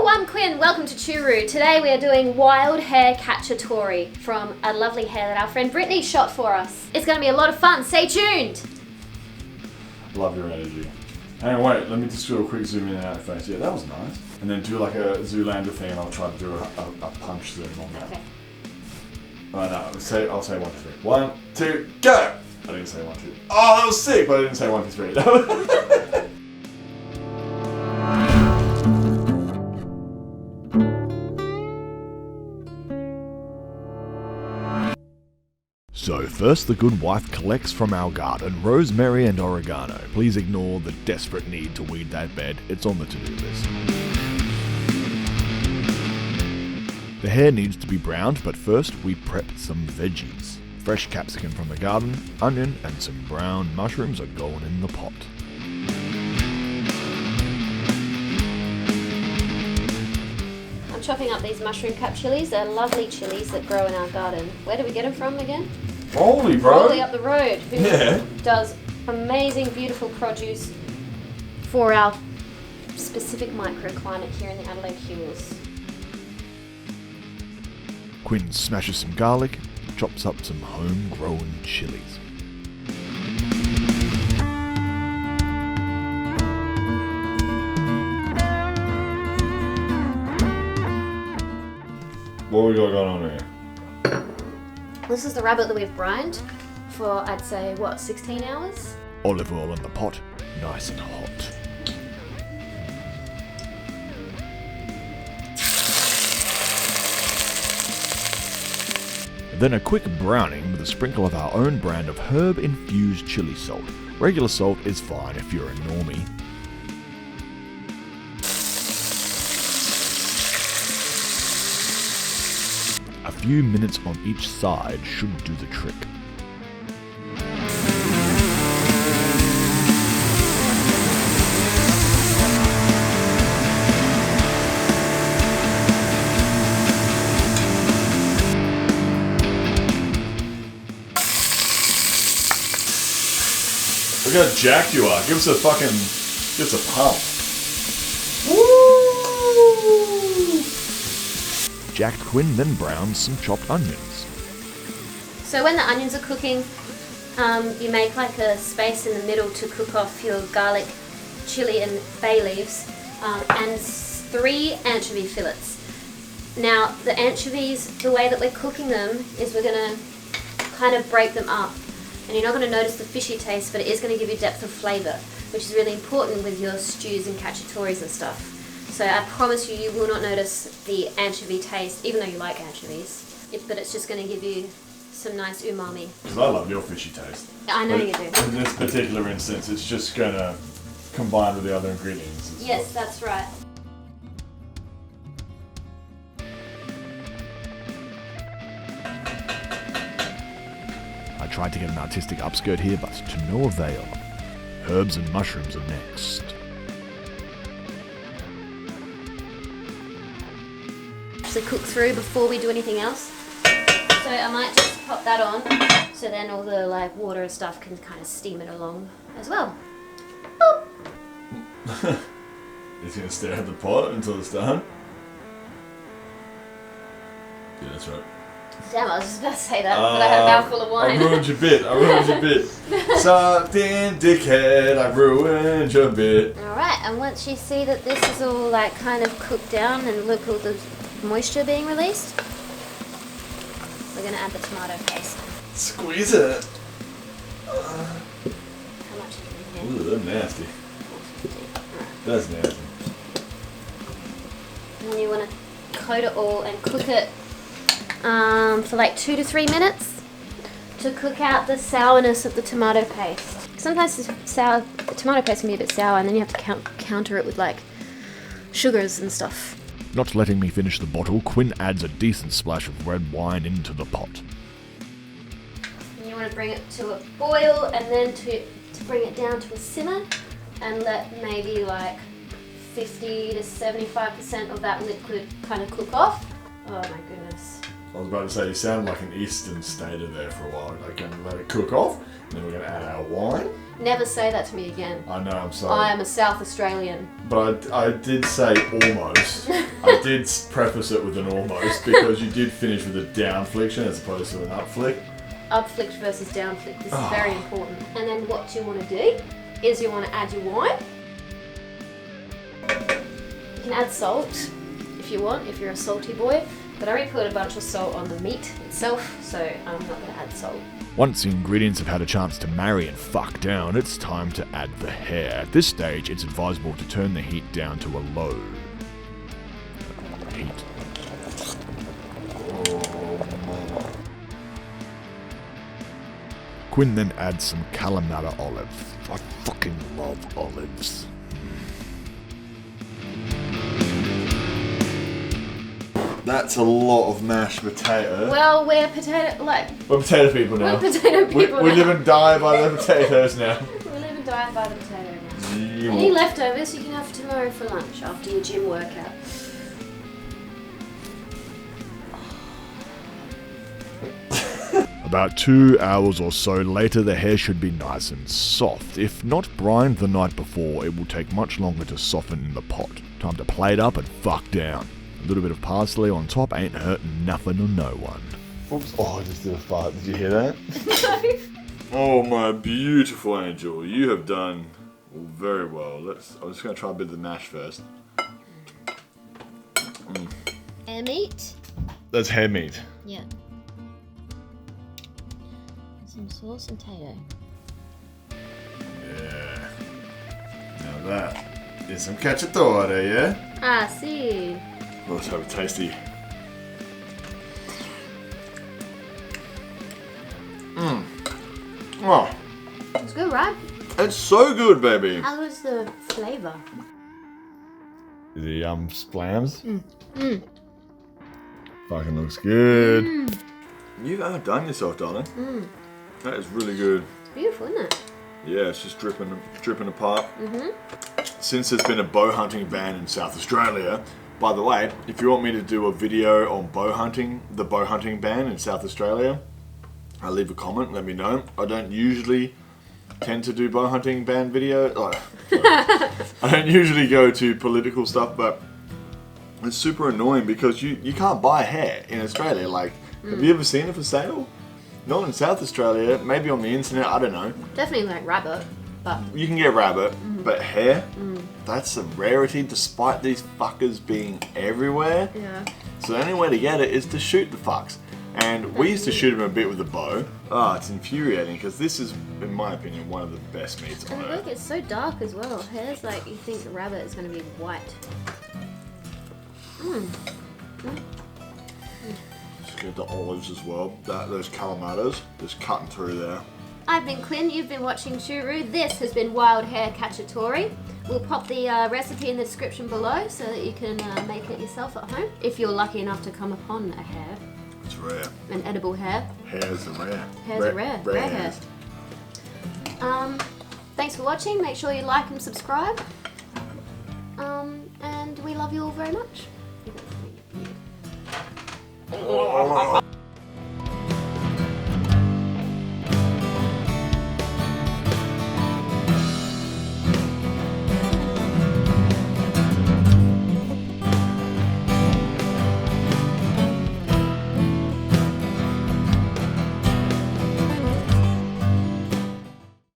Hello, I'm Quinn. Welcome to Choo. Today we are doing wild hare Cacciatore from a lovely hare that our friend Brittany shot for us. It's going to be a lot of fun. Stay tuned. Love your energy. Hang on, wait. Let me just do a quick zoom in and out of face. Yeah, that was nice. And then do like a Zoolander thing, and I'll try to do a punch zoom on that. Okay. I'll say 1, 2, 3. 1, 2, go! I didn't say 1, 2. Oh, that was sick, but I didn't say 1, 2, 3. So first the good wife collects from our garden rosemary and oregano. Please ignore the desperate need to weed that bed, it's on the to-do list. The hare needs to be browned, but first we prep some veggies. Fresh capsicum from the garden, onion and some brown mushrooms are going in the pot. I'm chopping up these mushroom cap chilies. They're lovely chilies that grow in our garden. Where do we get them from again? Holy bro! Probably up the road. Who does amazing, beautiful produce for our specific microclimate here in the Adelaide Hills. Quinn smashes some garlic, chops up some homegrown chilies. What we got going on here? This is the rabbit that we've brined for, I'd say, 16 hours? Olive oil in the pot, nice and hot. Then a quick browning with a sprinkle of our own brand of herb-infused chili salt. Regular salt is fine if you're a normie. A few minutes on each side should do the trick. Look how jacked you are. Give us a pump. Jacked Quinn then browns some chopped onions. So when the onions are cooking, you make like a space in the middle to cook off your garlic, chili and bay leaves, and 3 anchovy fillets. Now the anchovies, the way that we're cooking them is we're going to kind of break them up. And you're not going to notice the fishy taste, but it is going to give you depth of flavour, which is really important with your stews and cacciatores and stuff. So I promise you, you will not notice the anchovy taste, even though you like anchovies. But it's just going to give you some nice umami. Because I love your fishy taste. I know you do. In this particular instance, it's just going to combine with the other ingredients. Yes, that's right. I tried to get an artistic upskirt here, but to no avail. Herbs and mushrooms are next. To cook through before we do anything else. So I might just pop that on, so then all the water and stuff can kind of steam it along as well. Boop. He's going to stare at the pot until it's done. Yeah, that's right. Damn, I was just about to say that, but I had a mouthful of wine. I ruined your bit. Sucked in, dickhead. I ruined your bit. Alright, and once you see that this is all kind of cooked down and look all the moisture being released, we're going to add the tomato paste. Squeeze it. How much is in here? Ooh, that's nasty. That's nasty. And then you want to coat it all and cook it for 2 to 3 minutes to cook out the sourness of the tomato paste. Sometimes the tomato paste can be a bit sour, and then you have to counter it with sugars and stuff. Not letting me finish the bottle, Quinn adds a decent splash of red wine into the pot. And you want to bring it to a boil, and then to bring it down to a simmer, and let maybe 50 to 75% of that liquid kind of cook off. Oh my goodness. I was about to say, you sound like an eastern stater there for a while. Like, going to let it cook off, and then we're going to add our wine. Never say that to me again. I know, I'm sorry. I am a South Australian. But I did say almost. did preface it with an almost because you did finish with a down fliction as opposed to an up flick. Up flick versus down flick. This is very important. And then what you want to do is you want to add your wine. You can add salt if you want, if you're a salty boy. But I already put a bunch of salt on the meat itself, so I'm not going to add salt. Once the ingredients have had a chance to marry and fuck down, it's time to add the hare. At this stage, it's advisable to turn the heat down to a low heat. Quinn then adds some Kalamata olive. I fucking love olives. That's a lot of mashed potato. Well, we're We're potato people now. We're potato people We now. live and die by the potatoes now. We live and die by the potato now. Yeah. Any leftovers you can have tomorrow for lunch after your gym workout. About 2 hours or so later, the hare should be nice and soft. If not brined the night before, it will take much longer to soften in the pot. Time to plate up and fuck down. A little bit of parsley on top ain't hurting nothing or no one. Oops. Oh, I just did a fart. Did you hear that? Oh, my beautiful angel. You have done very well. I'm just going to try a bit of the mash first. Hare meat. That's hare meat. Yeah. Some sauce and tato. Yeah. Now that is some cacciatore, yeah? Ah, see. Let's have a tasty. Oh, It's good, right? it's so good, baby. How was the flavour? The splams. Fucking looks good. You've outdone yourself, darling. That is really good. It's beautiful, isn't it? Yeah, it's just dripping apart. Since there's been a bow hunting ban in South Australia, by the way, if you want me to do a video on bow hunting, the bow hunting ban in South Australia, leave a comment, let me know. I don't usually tend to do bow hunting ban video. I don't usually go to political stuff, but it's super annoying because you can't buy hare in Australia. Like, have you ever seen it for sale? Not in South Australia, maybe on the internet, I don't know. Definitely like rabbit, but... You can get rabbit, but hare, that's a rarity despite these fuckers being everywhere. Yeah. So the only way to get it is to shoot the fucks. And we used to shoot them a bit with a bow. It's infuriating because this is, in my opinion, one of the best meats on And earth. look, it's so dark as well. Hare's like, you think the rabbit is going to be white. Just get the olives as well. Those calamatas just cutting through there. I've been Quinn, you've been watching Choo. This has been Wild Hare Cacciatore. We'll pop the recipe in the description below so that you can make it yourself at home. If you're lucky enough to come upon a hare. It's rare. An edible hare. Hares are rare. Hares are rare. Rare hares. Thanks for watching. Make sure you like and subscribe. And we love you all very much.